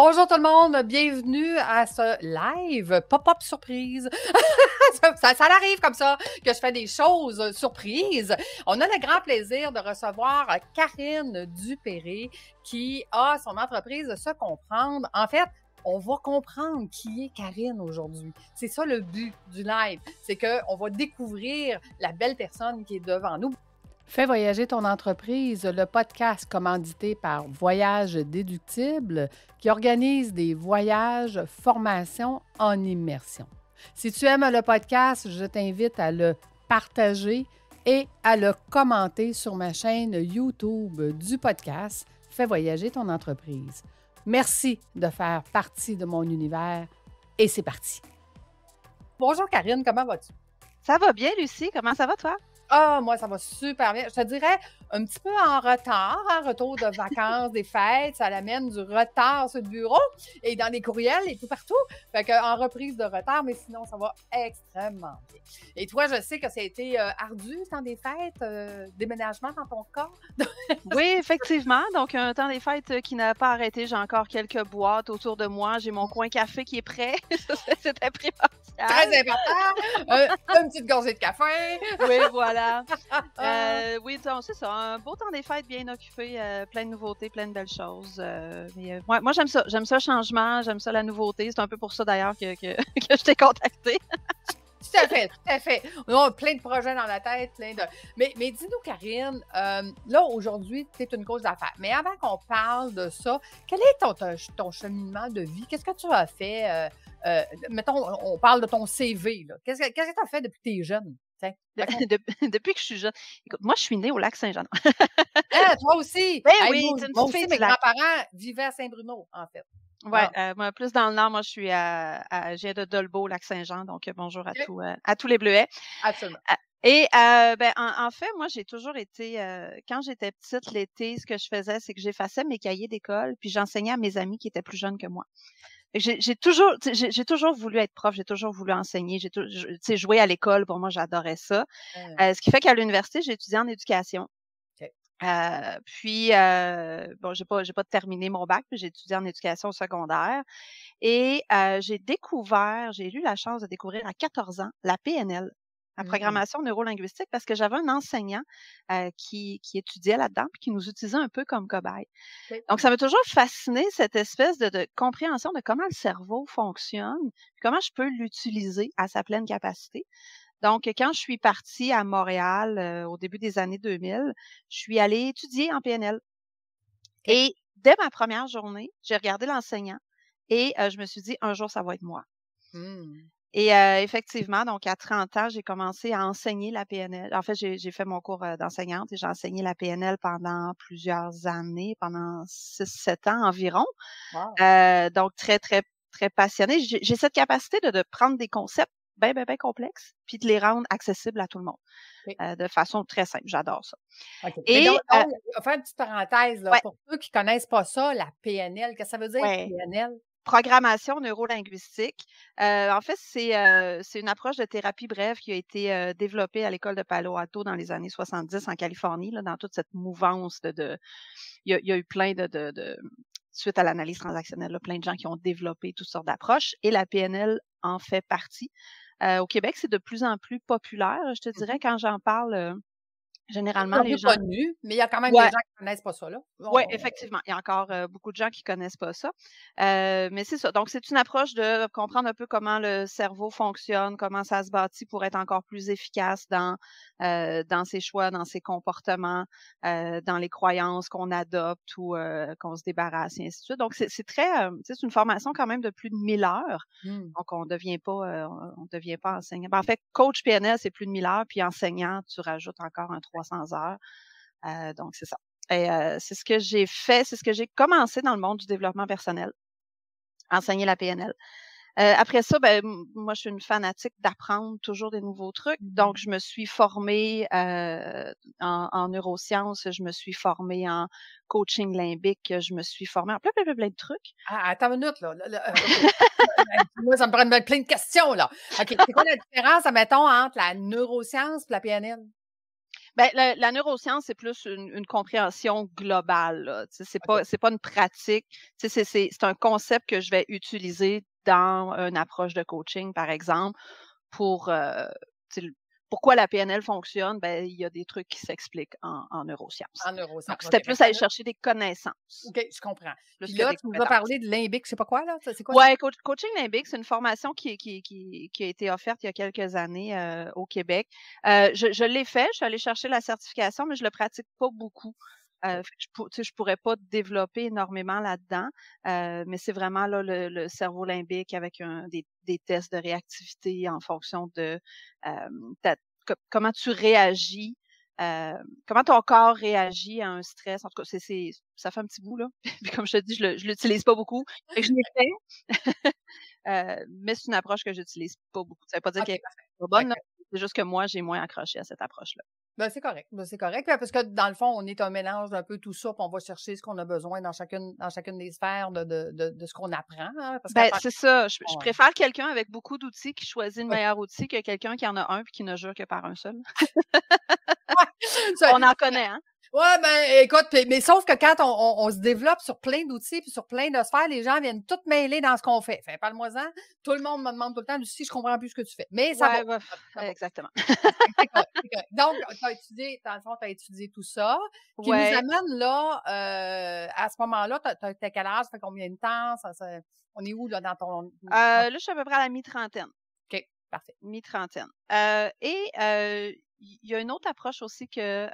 Bonjour tout le monde, bienvenue à ce live pop-up surprise. Ça arrive comme ça que je fais des choses surprises. On a le grand plaisir de recevoir Karine Dupéré qui a son entreprise Se Comprendre. En fait, on va comprendre qui est Karine aujourd'hui. C'est ça le but du live, c'est qu'on va découvrir la belle personne qui est devant nous. Fais voyager ton entreprise, le podcast commandité par Voyage Déductible qui organise des voyages, formations en immersion. Si tu aimes le podcast, je t'invite à le partager et à le commenter sur ma chaîne YouTube du podcast Fais voyager ton entreprise. Merci de faire partie de mon univers et c'est parti. Bonjour Karine, comment vas-tu? Ça va bien, Lucie. Comment ça va, toi? Ah, moi, ça va super bien. Je te dirais un petit peu en retard, retour de vacances, des fêtes, ça l'amène du retard sur le bureau et dans les courriels et tout partout. Fait qu'en reprise de retard, mais sinon, ça va extrêmement bien. Et toi, je sais que ça a été ardu, ce temps des fêtes, déménagement dans ton cas. Oui, effectivement. Donc, un temps des fêtes qui n'a pas arrêté. J'ai encore quelques boîtes autour de moi. J'ai mon coin café qui est prêt. C'était primordial. Très important. Une petite gorgée de café. Oui, voilà. Oui, donc, c'est ça. Un beau temps des fêtes bien occupé. Plein de nouveautés, plein de belles choses. Moi, j'aime ça. J'aime ça le changement. J'aime ça la nouveauté. C'est un peu pour ça, d'ailleurs, que je t'ai contactée. Tout à fait, tout à fait. On a plein de projets dans la tête, plein de... Mais dis-nous, Karine, là, aujourd'hui, tu es une coach d'affaires. Mais avant qu'on parle de ça, quel est ton cheminement de vie? Qu'est-ce que tu as fait? Mettons, on parle de ton CV, là. Qu'est-ce que tu as fait depuis que tu es jeune? Depuis que je suis jeune. Écoute, moi, je suis née au Lac-Saint-Jean. Ah, toi aussi! Ben Hey, oui, moi c'est une moi petite aussi, fille mes du lac. grands-parents vivaient à Saint-Bruno, en fait. Ouais, Ah, moi, plus dans le nord, moi, je suis je viens de Dolbeau, Lac-Saint-Jean, donc bonjour OK, à tous les Bleuets. absolument. Et ben, en fait, moi, j'ai toujours été, quand j'étais petite, l'été, ce que je faisais, c'est que j'effaçais mes cahiers d'école, puis j'enseignais à mes amis qui étaient plus jeunes que moi. Fait que j'ai toujours, tu sais, j'ai toujours voulu être prof, j'ai toujours voulu enseigner, tu sais, jouer à l'école, pour moi, j'adorais ça. Ce qui fait qu'à l'université, j'ai étudié en éducation. OK. Puis, bon, j'ai pas terminé mon bac, puis j'ai étudié en éducation secondaire. Et j'ai eu la chance de découvrir à 14 ans la PNL, la Mmh. programmation neurolinguistique, parce que j'avais un enseignant qui étudiait là-dedans puis qui nous utilisait un peu comme cobaye. OK. Donc, ça m'a toujours fasciné cette espèce de compréhension de comment le cerveau fonctionne, puis comment je peux l'utiliser à sa pleine capacité. Donc, quand je suis partie à Montréal au début des années 2000, je suis allée étudier en PNL. OK. Et dès ma première journée, j'ai regardé l'enseignant et je me suis dit: «Un jour, ça va être moi». Mmh. Et effectivement, donc à 30 ans, j'ai commencé à enseigner la PNL. En fait, j'ai fait mon cours d'enseignante et j'ai enseigné la PNL pendant plusieurs années, pendant 6-7 ans environ. Wow. Donc très, très, très passionnée. J'ai cette capacité de prendre des concepts bien, bien, bien complexes puis de les rendre accessibles à tout le monde, OK. de façon très simple. J'adore ça. OK. Mais Et donc, on va faire une petite parenthèse, là. ouais, Pour ceux qui ne connaissent pas ça, la PNL, qu'est-ce que ça veut dire, ouais. PNL? Programmation neurolinguistique. En fait, c'est une approche de thérapie brève qui a été, développée à l'école de Palo Alto dans les années 70 en Californie, là, dans toute cette mouvance il y a eu plein suite à l'analyse transactionnelle, là, plein de gens qui ont développé toutes sortes d'approches et la PNL en fait partie. Au Québec, c'est de plus en plus populaire, je te dirais, Mmh. quand j'en parle, C'est de plus généralement en les plus gens connu, mais il y a quand même des ouais. gens qui ne connaissent pas ça, là. Ouais, effectivement. Il y a encore beaucoup de gens qui connaissent pas ça. Mais c'est ça. Donc, c'est une approche de comprendre un peu comment le cerveau fonctionne, comment ça se bâtit pour être encore plus efficace dans ses choix, dans ses comportements, dans les croyances qu'on adopte ou qu'on se débarrasse, et ainsi de suite. Donc, c'est très, tu sais, c'est une formation quand même de plus de 1000 heures. Mmh. Donc, on devient pas enseignant. Ben, en fait, coach PNL, c'est plus de 1000 heures, puis enseignant, tu rajoutes encore un 300 heures. Donc, c'est ça. Et c'est ce que j'ai fait, c'est ce que j'ai commencé dans le monde du développement personnel, enseigner la PNL. Après ça, ben, moi, je suis une fanatique d'apprendre toujours des nouveaux trucs. Mmh. Donc, je me suis formée en neurosciences, je me suis formée en coaching limbique, je me suis formée en plein, plein, plein, plein de trucs. Ah, attends une minute, là. OK. Moi, ça me prend plein de questions, là. OK. C'est quoi la différence, admettons, entre la neuroscience et la PNL? Ben, la neuroscience, c'est plus une compréhension globale, là. Tu sais, OK. c'est pas une pratique. Tu sais, c'est un concept que je vais utiliser dans une approche de coaching, par exemple, pour, tu sais, pourquoi la PNL fonctionne, ben, il y a des trucs qui s'expliquent en neurosciences. En neurosciences. Donc, OK. c'était Fait plus que aller là chercher des connaissances OK, je comprends. Puis plus que là, des tu nous as compétences. parlé de limbique, je sais pas quoi, là? C'est quoi ça? Ouais, coaching limbique, c'est une formation qui a été offerte il y a quelques années, au Québec. Je l'ai fait, je suis allée chercher la certification, mais je le pratique pas beaucoup. OK. Fait que tu sais, je pourrais pas développer énormément là-dedans, mais c'est vraiment là le cerveau limbique avec des tests de réactivité en fonction de, ta comment tu réagis, comment ton corps réagit à un stress. En tout cas, ça fait un petit bout là. Puis comme je te dis, je l'utilise pas beaucoup. Fait que je l'ai fait, mais c'est une approche que j'utilise pas beaucoup. Ça veut pas dire qu'elle OK, est parfait. pas Fait bonne, là. que C'est juste que moi, j'ai moins accroché à cette approche-là. ben, c'est correct. Ben, c'est correct. Parce que dans le fond, on est un mélange d'un peu tout ça, puis on va chercher ce qu'on a besoin dans chacune des sphères de ce qu'on apprend, hein, parce qu'à Ben, chaque c'est ça. Je on préfère quelqu'un avec beaucoup d'outils qui choisit le oui. meilleur outil que quelqu'un qui en a un puis qui ne jure que par un seul. Ouais, ça On en connaît, hein? ouais, ben, écoute, mais sauf que quand on se développe sur plein d'outils puis sur plein de sphères, les gens viennent tout mêler dans ce qu'on fait. Fait parle-moi-en. Tout le monde me demande tout le temps, Lucie, je comprends plus ce que tu fais. Mais ça va. Ouais, bah, Ça va. exactement. C'est correct, c'est correct. Donc, tu as étudié, dans le fond, tu as étudié tout ça, qui nous Ouais. amène là, à ce moment-là, t'as quel âge? Ça fait combien de temps? On est où, là, dans ton... Là, je suis à peu près à la mi-trentaine. OK, parfait. Mi-trentaine. Il y a une autre approche aussi que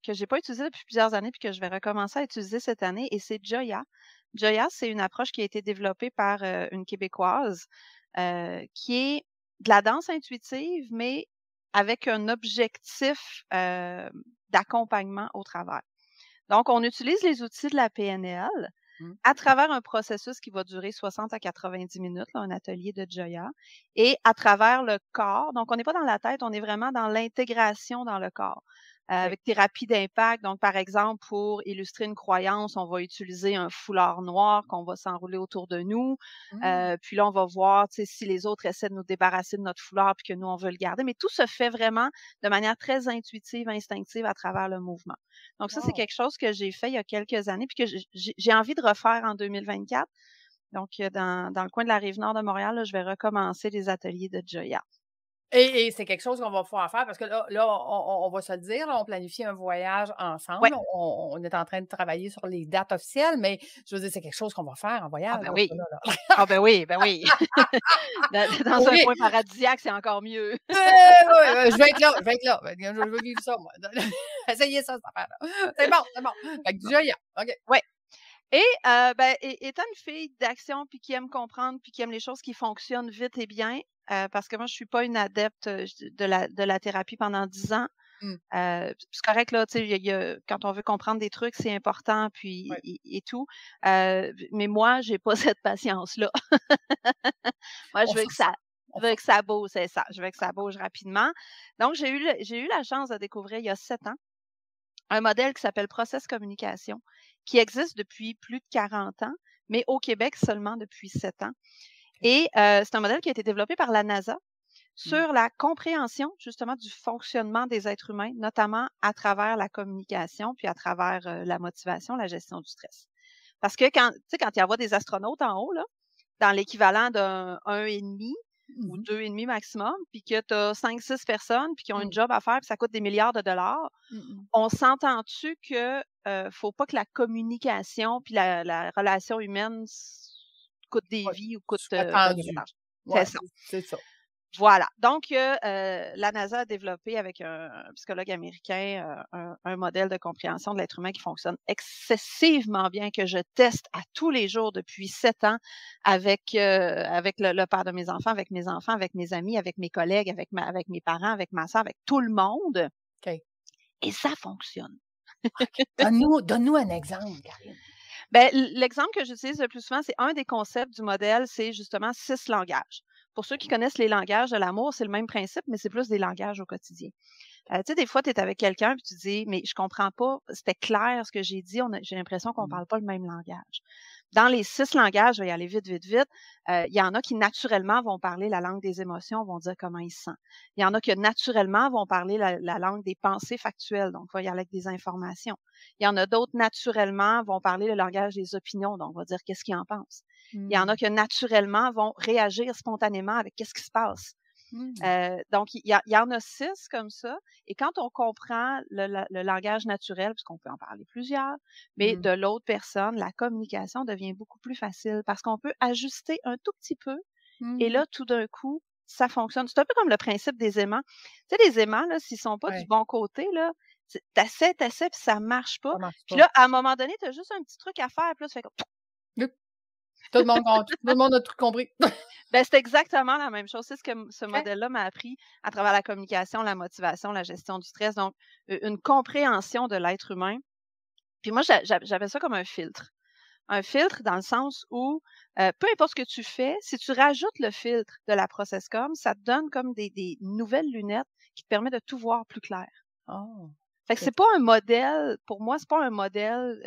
j'ai pas utilisée depuis plusieurs années puis que je vais recommencer à utiliser cette année et c'est Joya. Joya, c'est une approche qui a été développée par une Québécoise qui est de la danse intuitive, mais avec un objectif d'accompagnement au travers. Donc, on utilise les outils de la PNL Mmh. à travers un processus qui va durer 60 à 90 minutes, là, un atelier de Joya, et à travers le corps. Donc, on n'est pas dans la tête, on est vraiment dans l'intégration dans le corps. OK. Avec thérapie d'impact, donc par exemple, pour illustrer une croyance, on va utiliser un foulard noir qu'on va s'enrouler autour de nous. Mmh. Puis là, on va voir si les autres essaient de nous débarrasser de notre foulard puis que nous, on veut le garder. Mais tout se fait vraiment de manière très intuitive, instinctive à travers le mouvement. Donc ça, c'est Wow. quelque chose que j'ai fait il y a quelques années puis que j'ai envie de refaire en 2024. Donc, dans le coin de la Rive-Nord de Montréal, là, je vais recommencer les ateliers de Joya. Et c'est quelque chose qu'on va pouvoir faire parce que là on va se le dire, là, on planifie un voyage Ouais. ensemble. On est en train de travailler sur les dates officielles, mais je veux dire, c'est quelque chose qu'on va faire en Ah voyage, ben là, oui. ça, là. Ah ben oui, ben oui. Dans un Oui. coin paradisiaque, c'est encore mieux. Ouais, je vais être là, je vais être là. Je veux vivre ça, moi. Essayez ça, cette affaire-là. C'est bon, c'est bon. Fait que du joyeux. OK. Ouais. Et ben, étant une fille d'action, puis qui aime comprendre, puis qui aime les choses qui fonctionnent vite et bien, parce que moi, je suis pas une adepte de la thérapie pendant 10 ans. Mmh. C'est correct, là, tu sais, quand on veut comprendre des trucs, c'est important, puis Ouais. et tout. Mais moi, j'ai pas cette patience-là. Moi, On force ça. On je veux force. que ça bouge, c'est ça. Je veux que ça bouge rapidement. Donc, j'ai eu la chance de découvrir il y a 7 ans un modèle qui s'appelle Process Communication, qui existe depuis plus de 40 ans, mais au Québec seulement depuis 7 ans. Et c'est un modèle qui a été développé par la NASA Mmh. sur la compréhension justement du fonctionnement des êtres humains, notamment à travers la communication, puis à travers la motivation, la gestion du stress. Parce que quand il y a des astronautes en haut, là, dans l'équivalent d'un 1,5 ou Mmh. 2,5 maximum, puis que tu as 5-6 personnes, puis qui ont une Mmh. job à faire, puis ça coûte des milliards de dollars, Mmh mh. on s'entend-tu que faut pas que la communication puis la relation humaine coûte des Ouais. vies ou coûte Soit beaucoup tendu. d'argent? C'est Ouais, ça. c'est ça. Voilà. Donc, la NASA a développé avec un psychologue américain un modèle de compréhension de l'être humain qui fonctionne excessivement bien, que je teste à tous les jours depuis 7 ans avec le père de mes enfants, avec mes amis, avec mes collègues, avec mes parents, avec ma sœur, avec tout le monde. OK. Et ça fonctionne. OK. Donne-nous un exemple, Karine. Ben, l'exemple que j'utilise le plus souvent, c'est un des concepts du modèle, c'est justement 6 langages. Pour ceux qui connaissent les langages de l'amour, c'est le même principe, mais c'est plus des langages au quotidien. Tu sais, des fois, tu es avec quelqu'un puis tu dis, mais je comprends pas, c'était clair ce que j'ai dit, j'ai l'impression qu'on Mmh. parle pas le même langage. Dans les 6 langages, je vais y aller vite, vite, vite, il y en a qui naturellement vont parler la langue des émotions, vont dire comment ils se sentent. Il y en a qui naturellement vont parler la langue des pensées factuelles, donc va y aller avec des informations. Il y en a d'autres naturellement vont parler le langage des opinions, donc va dire qu'est-ce qu'ils en pensent. Il y en a qui naturellement vont réagir spontanément avec qu'est-ce qui se passe. Donc, il y en a 6 comme ça. Et quand on comprend le langage naturel, puisqu'on peut en parler plusieurs, mais de l'autre personne, la communication devient beaucoup plus facile parce qu'on peut ajuster un tout petit peu. Et là, tout d'un coup, ça fonctionne. C'est un peu comme le principe des aimants. Tu sais, les aimants, là, s'ils sont pas du bon côté, là, t'essaies, puis ça marche pas. Puis là, à un moment donné, tu as juste un petit truc à faire, puis là, tu fais comme... Tout le monde a tout compris. Ben, c'est exactement la même chose. C'est ce que ce modèle-là m'a appris à travers la communication, la motivation, la gestion du stress. Donc, une compréhension de l'être humain. Puis moi, j'avais ça comme un filtre. Un filtre dans le sens où, peu importe ce que tu fais, si tu rajoutes le filtre de la ProcessCom, ça te donne comme des nouvelles lunettes qui te permettent de tout voir plus clair. Oh. Fait que c'est pas un modèle, pour moi, c'est pas un modèle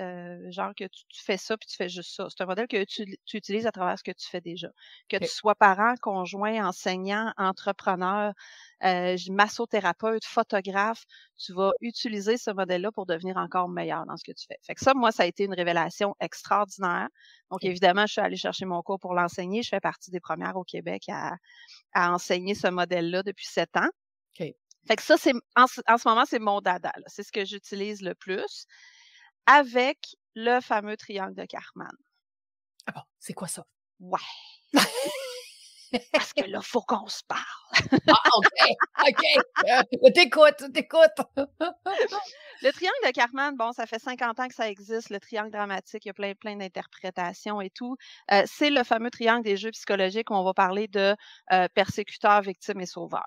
genre que tu fais ça puis tu fais juste ça. C'est un modèle que tu utilises à travers ce que tu fais déjà. Que tu sois parent, conjoint, enseignant, entrepreneur, massothérapeute, photographe, tu vas utiliser ce modèle-là pour devenir encore meilleur dans ce que tu fais. Fait que ça, moi, ça a été une révélation extraordinaire. Donc, évidemment, je suis allée chercher mon cours pour l'enseigner. Je fais partie des premières au Québec à enseigner ce modèle-là depuis 7 ans. Fait que ça, en ce moment, c'est mon dada. C'est ce que j'utilise le plus avec le fameux triangle de Karpman. Ah bon, c'est quoi ça? Ouais. Parce que là, il faut qu'on se parle. OK. T'écoute. Le triangle de Karpman, bon, ça fait 50 ans que ça existe, le triangle dramatique, il y a plein d'interprétations et tout. C'est le fameux triangle des jeux psychologiques où on va parler de persécuteur, victime et sauveur.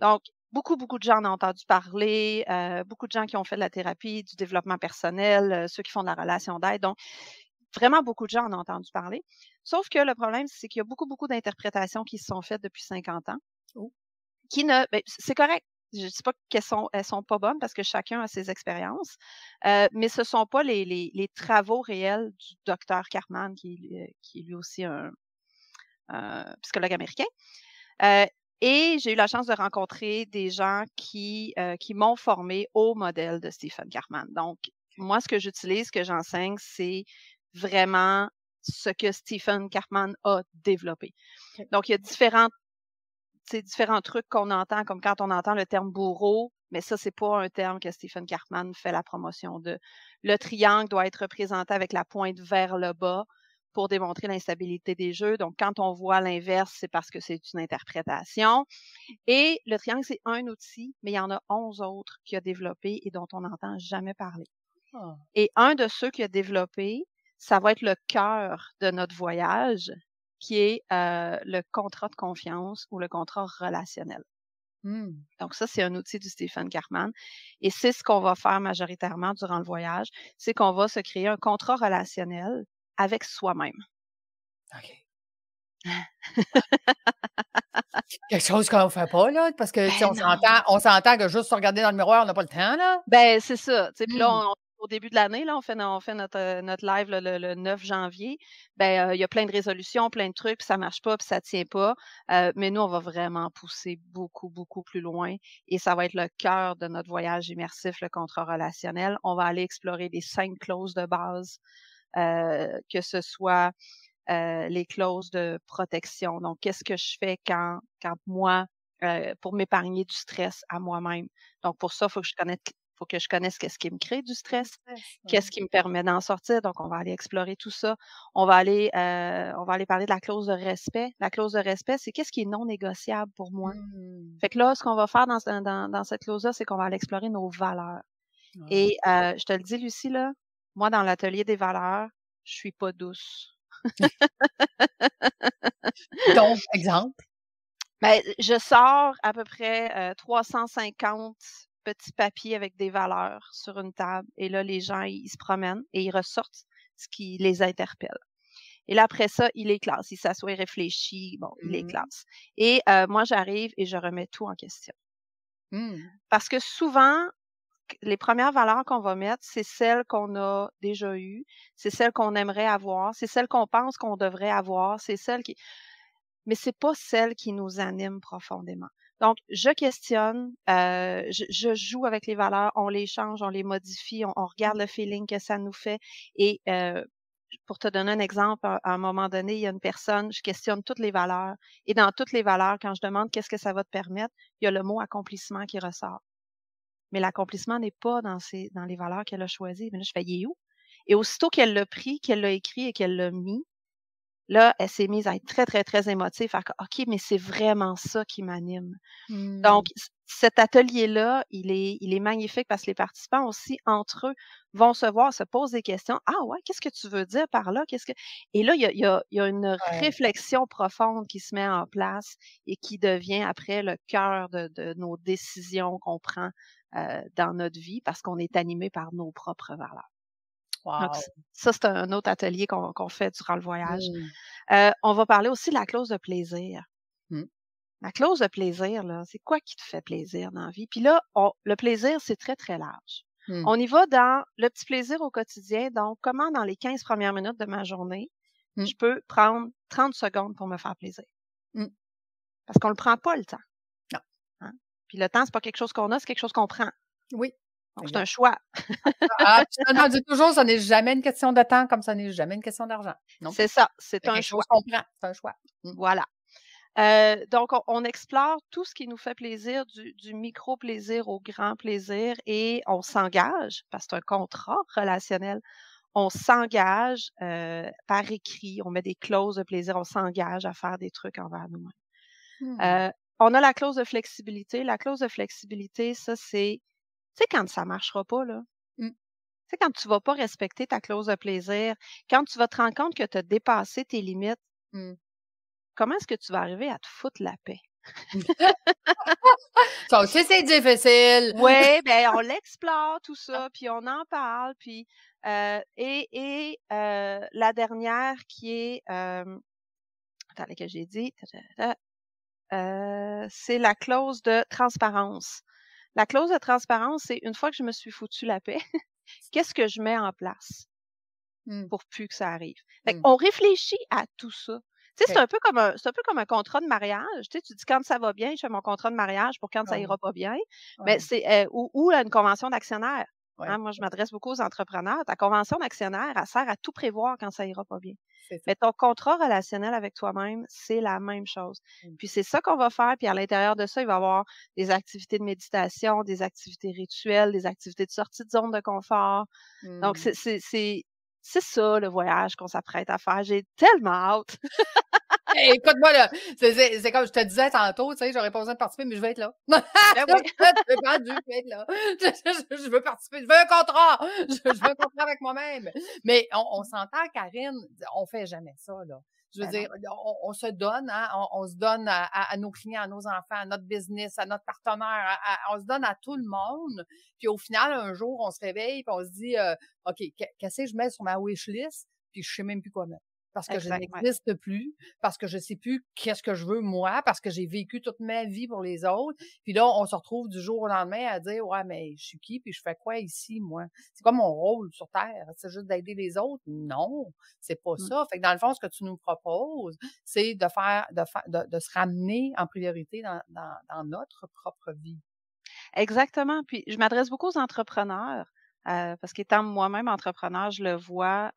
Donc, beaucoup de gens en ont entendu parler, beaucoup de gens qui ont fait de la thérapie, du développement personnel, ceux qui font de la relation d'aide. Donc, vraiment beaucoup de gens en ont entendu parler. Sauf que le problème, c'est qu'il y a beaucoup d'interprétations qui se sont faites depuis 50 ans. C'est correct. Je ne dis pas qu'elles sont pas bonnes parce que chacun a ses expériences, mais ce ne sont pas les travaux réels du docteur Karpman, qui est lui aussi un psychologue américain. Et j'ai eu la chance de rencontrer des gens qui m'ont formé au modèle de Stephen Karpman. Donc, moi, ce que j'utilise, ce que j'enseigne, c'est vraiment ce que Stephen Karpman a développé. Donc, il y a différents trucs qu'on entend, comme quand on entend le terme bourreau, mais ça, c'est pas un terme que Stephen Karpman fait la promotion de. Le triangle doit être représenté avec la pointe vers le bas pour démontrer l'instabilité des jeux. Donc, quand on voit l'inverse, c'est parce que c'est une interprétation. Et le triangle, c'est un outil, mais il y en a 11 autres qu'il a développé et dont on n'entend jamais parler. Et un de ceux qu'il a développé, ça va être le cœur de notre voyage, qui est le contrat de confiance ou le contrat relationnel. Donc, ça, c'est un outil du Stephen Karpman. Et c'est ce qu'on va faire majoritairement durant le voyage, c'est qu'on va se créer un contrat relationnel avec soi-même. OK. Quelque chose qu'on ne fait pas, là, parce que on s'entend que juste se regarder dans le miroir, on n'a pas le temps, là. Ben, c'est ça. Puis là, au début de l'année, là, on fait notre live le 9 janvier. Ben, il y a plein de résolutions, plein de trucs, puis ça marche pas, puis ça tient pas. Mais nous, on va vraiment pousser beaucoup plus loin. Et ça va être le cœur de notre voyage immersif, le contrat relationnel. On va aller explorer les 5 clauses de base, que ce soit les clauses de protection. Donc, qu'est-ce que je fais quand moi, pour m'épargner du stress à moi-même. Donc, pour ça, il faut que je connaisse qu'est-ce qui me crée du stress, qu'est-ce qui me permet d'en sortir. Donc, on va aller explorer tout ça. On va aller parler de la clause de respect. La clause de respect, c'est qu'est-ce qui est non négociable pour moi. Fait que là, ce qu'on va faire dans cette clause-là, c'est qu'on va aller explorer nos valeurs. Et je te le dis, Lucie, là, moi, dans l'atelier des valeurs, je suis pas douce. Donc, exemple? Ben, je sors à peu près 350 petits papiers avec des valeurs sur une table. Et là, les gens, ils se promènent et ils ressortent ce qui les interpelle. Et là, après ça, ils les classent. Ils s'assoient, ils réfléchissent. Bon, ils les classent. Et moi, j'arrive et je remets tout en question. Parce que souvent, les premières valeurs qu'on va mettre, c'est celles qu'on a déjà eues, c'est celles qu'on aimerait avoir, c'est celles qu'on pense qu'on devrait avoir, c'est celles qui... Mais c'est pas celles qui nous animent profondément. Donc, je questionne, je joue avec les valeurs, on les change, on les modifie, on regarde le feeling que ça nous fait. Et pour te donner un exemple, à un moment donné, il y a une personne, je questionne toutes les valeurs. Et dans toutes les valeurs, quand je demande qu'est-ce que ça va te permettre, il y a le mot accomplissement qui ressort. Mais l'accomplissement n'est pas dans les valeurs qu'elle a choisies. Mais là, je fais, il est où? Et aussitôt qu'elle l'a pris, qu'elle l'a écrit et qu'elle l'a mis, là, elle s'est mise à être très, très, très émotive. Fait que, OK, mais c'est vraiment ça qui m'anime. Donc, cet atelier-là, il est magnifique parce que les participants aussi, entre eux, vont se voir, se posent des questions. Ah ouais, qu'est-ce que tu veux dire par là? Et là, il y a une réflexion profonde qui se met en place et qui devient après le cœur de nos décisions qu'on prend dans notre vie parce qu'on est animé par nos propres valeurs. Wow. Donc, ça, c'est un autre atelier qu'on fait durant le voyage. On va parler aussi de la clause de plaisir. La clause de plaisir, là, c'est quoi qui te fait plaisir dans la vie? Puis là, le plaisir, c'est très, très large. On y va dans le petit plaisir au quotidien. Donc, comment dans les 15 premières minutes de ma journée, je peux prendre 30 secondes pour me faire plaisir? Parce qu'on ne le prend pas, le temps. Non. Hein? Puis le temps, c'est pas quelque chose qu'on a, c'est quelque chose qu'on prend. Oui. Donc, c'est un choix. Puis ça, on dit toujours, ça n'est jamais une question de temps comme ça n'est jamais une question d'argent. C'est ça, c'est un choix. Qu'on prend, c'est un choix. Voilà. Donc, on explore tout ce qui nous fait plaisir, du micro-plaisir au grand plaisir, et on s'engage, parce que c'est un contrat relationnel, on s'engage par écrit, on met des clauses de plaisir, on s'engage à faire des trucs envers nous-mêmes. On a la clause de flexibilité. La clause de flexibilité, ça, c'est, tu sais, quand ça ne marchera pas, là. Tu sais, quand tu ne vas pas respecter ta clause de plaisir, quand tu vas te rendre compte que tu as dépassé tes limites, comment est-ce que tu vas arriver à te foutre la paix? Ça aussi, c'est difficile. Oui, bien, on l'explore, tout ça, puis on en parle, puis la dernière qui est attends, que j'ai dit, c'est la clause de transparence. La clause de transparence, c'est une fois que je me suis foutu la paix, qu'est-ce que je mets en place pour plus que ça arrive? Fait on réfléchit à tout ça. Tu sais, c'est un peu comme un contrat de mariage. Tu sais, tu dis quand ça va bien, je fais mon contrat de mariage pour quand ça ira pas bien. Mais c'est ou une convention d'actionnaire. Hein, moi, je m'adresse beaucoup aux entrepreneurs. Ta convention d'actionnaire, elle sert à tout prévoir quand ça ira pas bien. Mais ton contrat relationnel avec toi-même, c'est la même chose. Puis c'est ça qu'on va faire. Puis à l'intérieur de ça, il va y avoir des activités de méditation, des activités rituelles, des activités de sortie de zone de confort. Donc, c'est ça, le voyage qu'on s'apprête à faire. J'ai tellement hâte. Hey, écoute-moi, là, c'est comme je te disais tantôt, tu sais, j'aurais pas besoin de participer, mais je vais être là. Ben oui. Je vais être là. Je veux participer, je veux un contrat. Je veux un contrat avec moi-même. Mais on s'entend, Karine, on fait jamais ça, là. Je veux dire, on se donne, hein, on se donne à nos clients, à nos enfants, à notre business, à notre partenaire, on se donne à tout le monde. Puis au final, un jour, on se réveille puis on se dit, OK, qu'est-ce que je mets sur ma wish list? Puis je sais même plus quoi mettre. Parce que je n'existe plus, parce que je sais plus qu'est-ce que je veux moi, parce que j'ai vécu toute ma vie pour les autres. Puis là, on se retrouve du jour au lendemain à dire, ouais, mais je suis qui, puis je fais quoi ici, moi? C'est quoi mon rôle sur Terre? C'est juste d'aider les autres? Non, c'est pas ça. Fait que dans le fond, ce que tu nous proposes, c'est de se ramener en priorité dans notre propre vie. Exactement. Puis je m'adresse beaucoup aux entrepreneurs. Parce qu'étant moi-même entrepreneur, je le vois,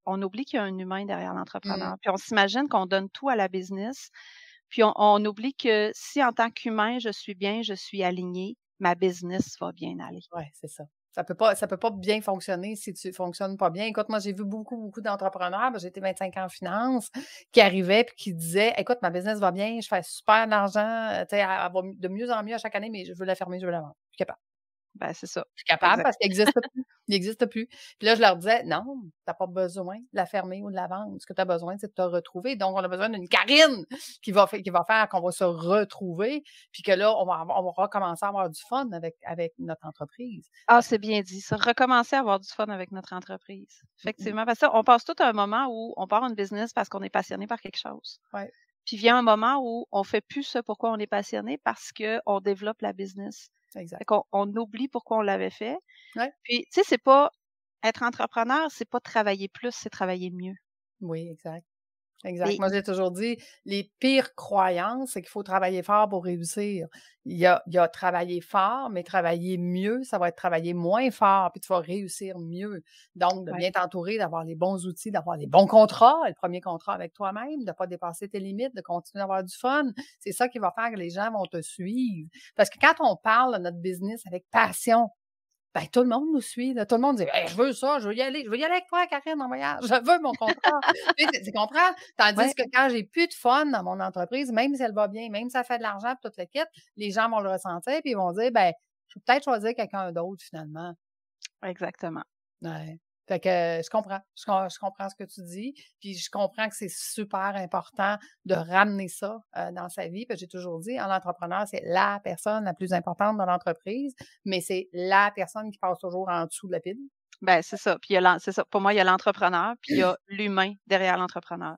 on oublie qu'il y a un humain derrière l'entrepreneur. Puis on s'imagine qu'on donne tout à la business. Puis on oublie que si en tant qu'humain, je suis bien, je suis alignée, ma business va bien aller. Oui, c'est ça. Ça peut pas bien fonctionner si tu fonctionnes pas bien. Écoute, moi, j'ai vu beaucoup d'entrepreneurs, j'ai été 25 ans en finance, qui arrivaient puis qui disaient, écoute, ma business va bien, je fais super d'argent, tu sais, elle va de mieux en mieux à chaque année, mais je veux la fermer, je veux la vendre. Je suis capable. Ben, c'est ça. Je suis capable parce qu'il n'existe plus. Il n'existe plus. Puis là, je leur disais, non, tu n'as pas besoin de la fermer ou de la vendre. Ce que tu as besoin, c'est de te retrouver. Donc, on a besoin d'une Karine qui va faire qu'on va se retrouver. Puis que là, on va recommencer à avoir du fun avec notre entreprise. Ah, c'est bien dit, ça. Recommencer à avoir du fun avec notre entreprise. Effectivement. Parce que on passe tout un moment où on part une business parce qu'on est passionné par quelque chose. Ouais. Puis vient un moment où on fait plus ce pourquoi on est passionné parce qu'on développe la business. Fait Exact. qu'on oublie pourquoi on l'avait fait. Ouais. Puis, tu sais, c'est pas être entrepreneur, c'est pas travailler plus, c'est travailler mieux. Oui, exact. Exact. Et Moi, j'ai toujours dit, les pires croyances, c'est qu'il faut travailler fort pour réussir. Il y a travailler fort, mais travailler mieux, ça va être travailler moins fort, puis tu vas réussir mieux. Donc, de ouais, bien t'entourer, d'avoir les bons outils, d'avoir les bons contrats, le premier contrat avec toi-même, de ne pas dépasser tes limites, de continuer d'avoir du fun. C'est ça qui va faire que les gens vont te suivre. Parce que quand on parle de notre business avec passion, ben, tout le monde nous suit, là. Tout le monde dit: «Hey, je veux ça, je veux y aller. Je veux y aller avec toi, Karine, en voyage. Je veux mon contrat». Tu comprends? Tandis ouais, que quand j'ai plus de fun dans mon entreprise, même si elle va bien, même si ça fait de l'argent puis tout le kit, les gens vont le ressentir puis ils vont dire: «Ben, je vais peut-être choisir quelqu'un d'autre finalement». exactement. Ouais. Fait que je comprends. Je comprends ce que tu dis, puis je comprends que c'est super important de ramener ça, dans sa vie. Puis j'ai toujours dit, un entrepreneur, c'est la personne la plus importante dans l'entreprise, mais c'est la personne qui passe toujours en dessous de la pile. Ben, c'est ça. Puis c'est ça. Pour moi, il y a l'entrepreneur, puis il y a l'humain derrière l'entrepreneur.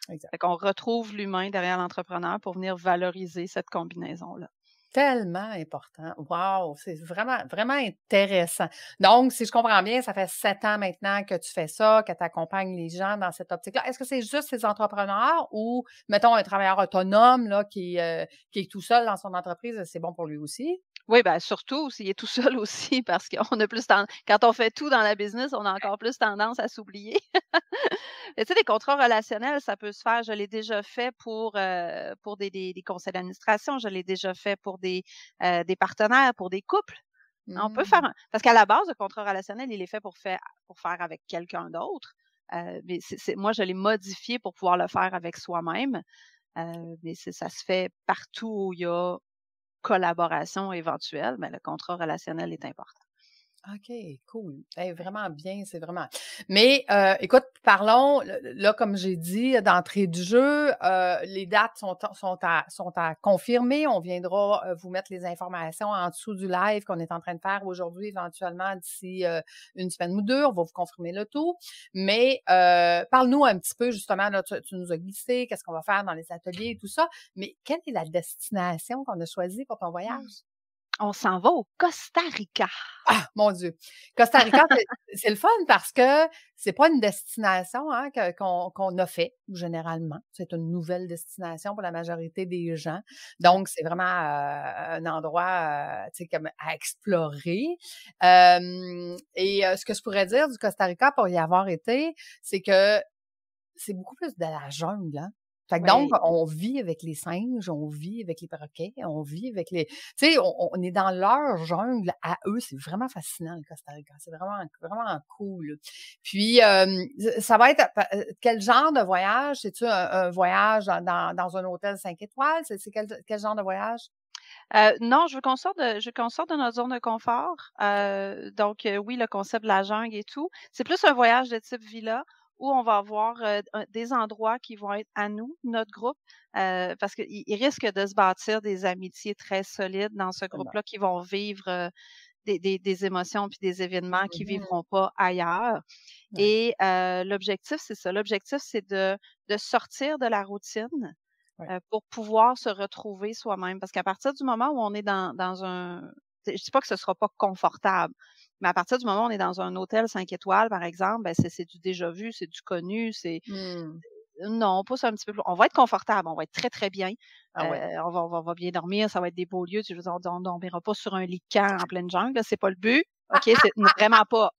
Exact. Fait qu'on retrouve l'humain derrière l'entrepreneur pour venir valoriser cette combinaison-là. Tellement important. Wow! C'est vraiment, vraiment intéressant. Donc, si je comprends bien, ça fait 7 ans maintenant que tu fais ça, que tu accompagnes les gens dans cette optique-là. Est-ce que c'est juste ces entrepreneurs ou, mettons, un travailleur autonome là, qui est tout seul dans son entreprise, c'est bon pour lui aussi? Oui, ben, surtout s'il est tout seul aussi parce qu'on a plus quand on fait tout dans la business, on a encore plus tendance à s'oublier. Mais tu sais, des contrats relationnels, ça peut se faire. Je l'ai déjà fait pour des conseils d'administration, je l'ai déjà fait pour des partenaires, pour des couples. On peut faire Mmh. parce qu'à la base, le contrat relationnel, il est fait pour faire avec quelqu'un d'autre. Mais moi, je l'ai modifié pour pouvoir le faire avec soi-même. Mais ça se fait partout où il y a collaboration éventuelle, mais le contrat relationnel est important. OK, cool. Hey, vraiment bien, c'est vraiment mais écoute, parlons, là, comme j'ai dit d'entrée de jeu, les dates sont à confirmer. On viendra, vous mettre les informations en dessous du live qu'on est en train de faire aujourd'hui, éventuellement d'ici, une semaine ou 2. On va vous confirmer le tout. Mais parle-nous un petit peu justement, là, tu nous as glissé, qu'est-ce qu'on va faire dans les ateliers et tout ça, mais quelle est la destination qu'on a choisie pour ton voyage? On s'en va au Costa Rica. Ah, mon Dieu! Costa Rica, c'est le fun parce que c'est pas une destination, hein, qu'on a fait généralement. C'est une nouvelle destination pour la majorité des gens. Ouais. Donc, c'est vraiment, un endroit, tu sais, comme à explorer. Ce que je pourrais dire du Costa Rica pour y avoir été, c'est que c'est beaucoup plus de la jungle, hein. Fait que donc, Ouais. on vit avec les singes, on vit avec les perroquets, on vit avec les tu sais, on est dans leur jungle à eux. C'est vraiment fascinant, le Costa Rica. C'est vraiment, vraiment cool. Puis, ça va être quel genre de voyage? C'est-tu un voyage dans un hôtel 5 étoiles? C'est quel genre de voyage? Non, je veux qu'on sorte de notre zone de confort. Donc, oui, le concept de la jungle et tout. C'est plus un voyage de type villa où on va avoir des endroits qui vont être à nous, notre groupe, parce qu'il risque de se bâtir des amitiés très solides dans ce Tellement. groupe-là qui vont vivre des émotions puis des événements qui Mmh. vivront pas ailleurs. Ouais, Et l'objectif, c'est ça. L'objectif, c'est de sortir de la routine ouais. pour pouvoir se retrouver soi-même. Parce qu'à partir du moment où on est dans un je dis pas que ce sera pas confortable, mais à partir du moment où on est dans un hôtel 5 étoiles, par exemple, ben c'est du déjà vu, c'est du connu, c'est Mmh. non, on pousse un petit peu plus on va être confortable, on va être très, très bien. Ah ouais. On va bien dormir, ça va être des beaux lieux. Tu veux dire, on dormira pas sur un lit de camp en pleine jungle, là, c'est pas le but. OK? C'est vraiment pas.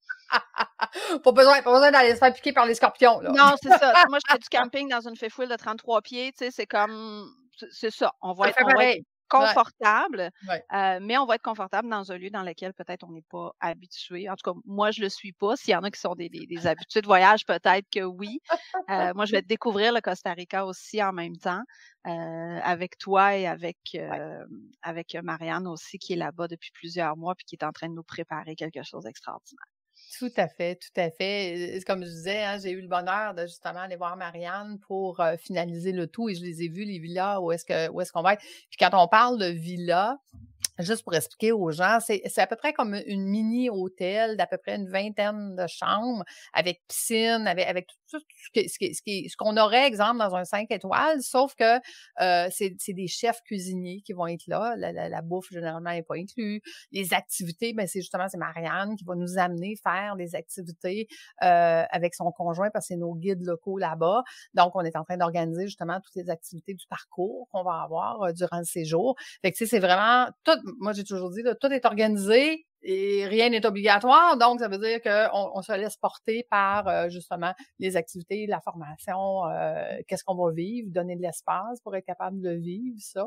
Pas besoin d'aller se faire piquer par les scorpions, là. Non, c'est ça. Tu sais, moi, je fais du camping dans une fifouille de 33 pieds, tu sais, c'est comme c'est ça. Ça le fait On va être pareil. Ouais, confortable, ouais. mais on va être confortable dans un lieu dans lequel peut-être on n'est pas habitué. En tout cas, moi, je le suis pas. S'il y en a qui sont des habitués de voyage, peut-être que oui. Moi, je vais découvrir le Costa Rica aussi en même temps, avec toi et Ouais. avec Marianne aussi, qui est là-bas depuis plusieurs mois puis qui est en train de nous préparer quelque chose d'extraordinaire. Tout à fait, tout à fait. Comme je disais, hein, j'ai eu le bonheur de justement aller voir Marianne pour finaliser le tout et je les ai vus, les villas, où est-ce qu'on va être. Puis quand on parle de villas, juste pour expliquer aux gens, c'est à peu près comme une mini hôtel d'à peu près une vingtaine de chambres avec piscine, avec tout ce qu'on aurait, exemple, dans un 5 étoiles, sauf que c'est des chefs cuisiniers qui vont être là. La bouffe, généralement, n'est pas inclue. Les activités, ben c'est Marianne qui va nous amener faire des activités avec son conjoint parce que c'est nos guides locaux là-bas. Donc, on est en train d'organiser justement toutes les activités du parcours qu'on va avoir durant le séjour. Fait que, tu sais, c'est vraiment tout. Moi, j'ai toujours dit, là, tout est organisé et rien n'est obligatoire. Donc, ça veut dire qu'on se laisse porter par, justement, les activités, la formation, qu'est-ce qu'on va vivre, donner de l'espace pour être capable de vivre, ça.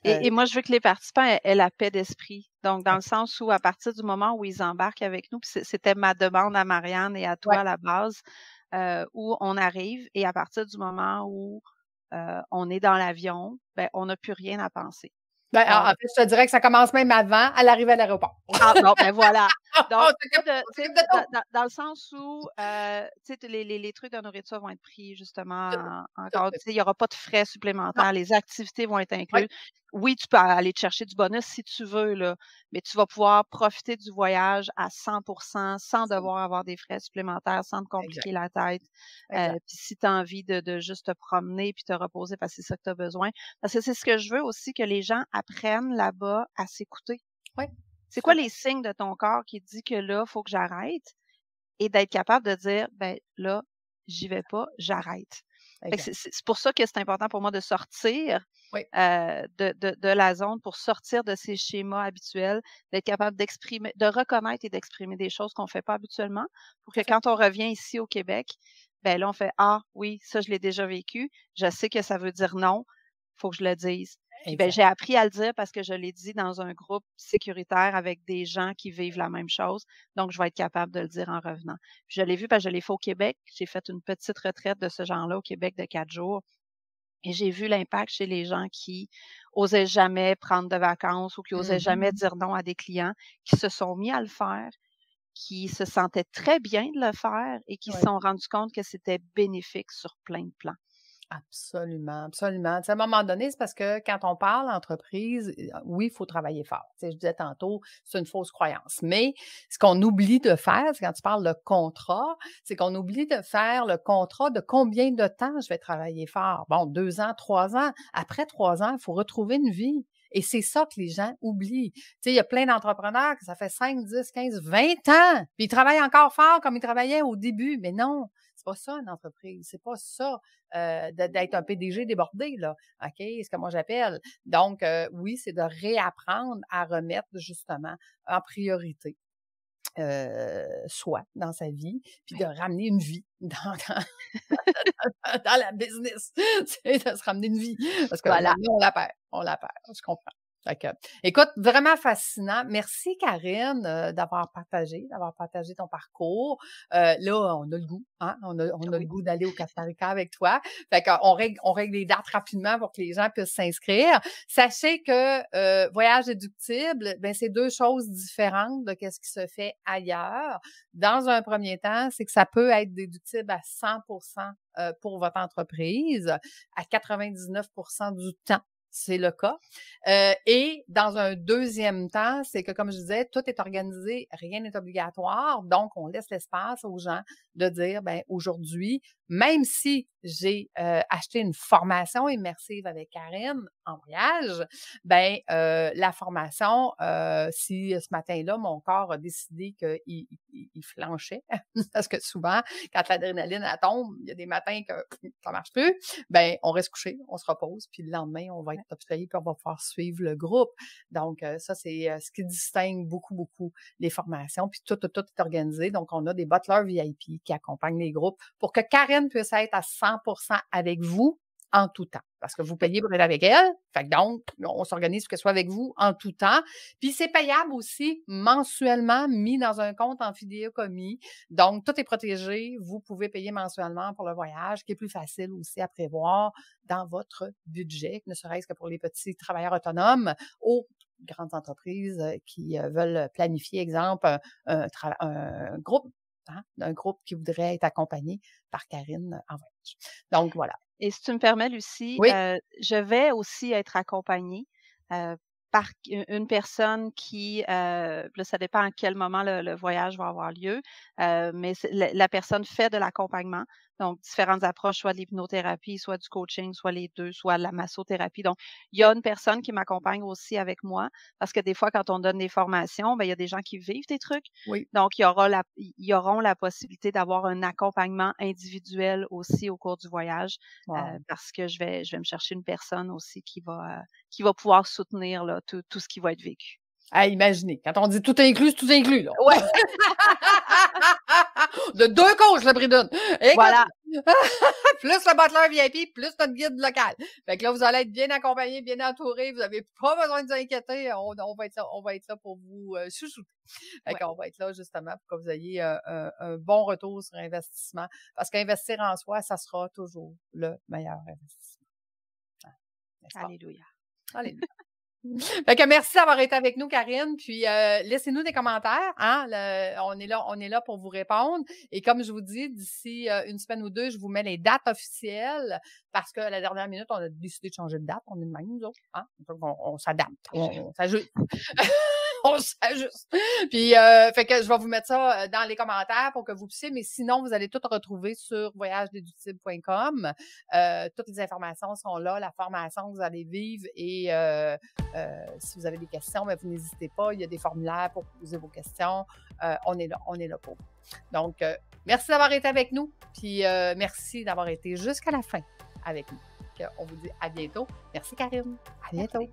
Et moi, je veux que les participants aient la paix d'esprit. Donc, dans le sens où, à partir du moment où ils embarquent avec nous, puis c'était ma demande à Marianne et à toi à la base, où on arrive et à partir du moment où on est dans l'avion, ben, on n'a plus rien à penser. Ben, en fait, je te dirais que ça commence même avant, à l'arrivée à l'aéroport. Ah bon, ben voilà. Donc, dans le sens où les trucs de nourriture vont être pris justement encore. Il n'y aura pas de frais supplémentaires, les activités vont être incluses. Oui, tu peux aller te chercher du bonus si tu veux, là, mais tu vas pouvoir profiter du voyage à 100% sans devoir avoir des frais supplémentaires, sans te compliquer la tête. Puis si tu as envie de juste te promener puis te reposer parce que c'est ça que tu as besoin. Parce que c'est ce que je veux aussi, que les gens apprennent là-bas à s'écouter. Oui. C'est quoi les signes de ton corps qui dit que là, il faut que j'arrête et d'être capable de dire, ben là, j'y vais pas, j'arrête. C'est pour ça que c'est important pour moi de sortir de la zone, pour sortir de ces schémas habituels, d'être capable d'exprimer, de reconnaître et d'exprimer des choses qu'on fait pas habituellement pour que quand on revient ici au Québec, ben là, on fait, ah oui, ça, je l'ai déjà vécu, je sais que ça veut dire non, faut que je le dise. Ben, j'ai appris à le dire parce que je l'ai dit dans un groupe sécuritaire avec des gens qui vivent la même chose. Donc, je vais être capable de le dire en revenant. Puis, je l'ai vu parce que je l'ai fait au Québec. J'ai fait une petite retraite de ce genre-là au Québec de 4 jours. Et j'ai vu l'impact chez les gens qui osaient jamais prendre de vacances ou qui osaient jamais dire non à des clients, qui se sont mis à le faire, qui se sentaient très bien de le faire et qui se sont rendus compte que c'était bénéfique sur plein de plans. Absolument, absolument. Tu sais, à un moment donné, c'est parce que quand on parle entreprise, oui, il faut travailler fort. Tu sais, je disais tantôt, c'est une fausse croyance. Mais ce qu'on oublie de faire, c'est quand tu parles de contrat, c'est qu'on oublie de faire le contrat de combien de temps je vais travailler fort. Bon, 2 ans, 3 ans. Après 3 ans, il faut retrouver une vie. Et c'est ça que les gens oublient. Tu sais, il y a plein d'entrepreneurs que ça fait 5, 10, 15, 20 ans, puis ils travaillent encore fort comme ils travaillaient au début. Mais non, c'est pas ça une entreprise. C'est pas ça d'être un PDG débordé, là. OK? C'est ce que moi j'appelle. Donc, oui, c'est de réapprendre à remettre justement en priorité soi dans sa vie, puis de ramener une vie dans la business. C'est de se ramener une vie. Parce que là, on la perd. On la perd. Je comprends. D'accord. Écoute, vraiment fascinant. Merci, Karine, d'avoir partagé ton parcours. Là, on a le goût, hein? On a le goût d'aller au Costa Rica avec toi. Fait qu'on règle les dates rapidement pour que les gens puissent s'inscrire. Sachez que voyage déductible, ben c'est 2 choses différentes de ce qui se fait ailleurs. Dans un premier temps, c'est que ça peut être déductible à 100% pour votre entreprise, à 99% du temps. C'est le cas. Et dans un deuxième temps, c'est que, comme je disais, tout est organisé, rien n'est obligatoire. Donc, on laisse l'espace aux gens de dire, ben aujourd'hui, même si j'ai acheté une formation immersive avec Karine en voyage, ben la formation, si ce matin-là, mon corps a décidé qu'il flanchait, parce que souvent, quand l'adrénaline elle tombe, il y a des matins que ça marche plus, ben on reste couché, on se repose, puis le lendemain, on va être observé, puis on va pouvoir suivre le groupe. Donc, ça, c'est ce qui distingue beaucoup, beaucoup les formations, puis tout est organisé. Donc, on a des butlers VIP qui accompagnent les groupes pour que Karine puisse être à 100% avec vous en tout temps. Parce que vous payez pour être avec elle. Fait que donc, on s'organise pour qu'elle soit avec vous en tout temps. Puis c'est payable aussi mensuellement, mis dans un compte en fidéicommis. Donc, tout est protégé. Vous pouvez payer mensuellement pour le voyage, qui est plus facile aussi à prévoir dans votre budget, ne serait-ce que pour les petits travailleurs autonomes ou grandes entreprises qui veulent planifier, exemple, un groupe, hein, d'un groupe qui voudrait être accompagné par Karine en voyage. Donc, voilà. Et si tu me permets, Lucie, Oui. je vais aussi être accompagnée par une personne qui, là, ça dépend à quel moment le voyage va avoir lieu, mais la personne fait de l'accompagnement. Donc, différentes approches, soit de l'hypnothérapie, soit du coaching, soit les deux, soit de la massothérapie. Donc, il y a une personne qui m'accompagne aussi avec moi parce que des fois, quand on donne des formations, ben, il y a des gens qui vivent des trucs. Oui. Donc, ils auront la possibilité d'avoir un accompagnement individuel aussi au cours du voyage parce que je vais me chercher une personne aussi qui va pouvoir soutenir là, tout ce qui va être vécu. Imaginez, quand on dit tout inclus, c'est tout inclus, là. Ouais. De 2 coachs, le prix d'une. Voilà. Plus le butler VIP, plus notre guide local. Fait que là, vous allez être bien accompagné, bien entouré. Vous n'avez pas besoin de vous inquiéter. On va être là pour vous chouchouter. Fait qu'on va être là justement pour que vous ayez un bon retour sur investissement. Parce qu'investir en soi, ça sera toujours le meilleur investissement. Alléluia. Alléluia. Fait que merci d'avoir été avec nous, Karine. Puis laissez-nous des commentaires. Hein? On est là pour vous répondre. Et comme je vous dis, d'ici une semaine ou deux, je vous mets les dates officielles parce que à la dernière minute, on a décidé de changer de date. On est de même, nous autres. Hein? Donc, on s'adapte. On s'ajuste. On s'ajuste. Puis, fait que je vais vous mettre ça dans les commentaires pour que vous puissiez, mais sinon, vous allez tout retrouver sur voyagedeductible.com. Toutes les informations sont là, la formation que vous allez vivre et si vous avez des questions, bien, vous n'hésitez pas. Il y a des formulaires pour poser vos questions. On est là pour vous. Donc, merci d'avoir été avec nous. Puis, merci d'avoir été jusqu'à la fin avec nous. On vous dit à bientôt. Merci, Karine. À bientôt.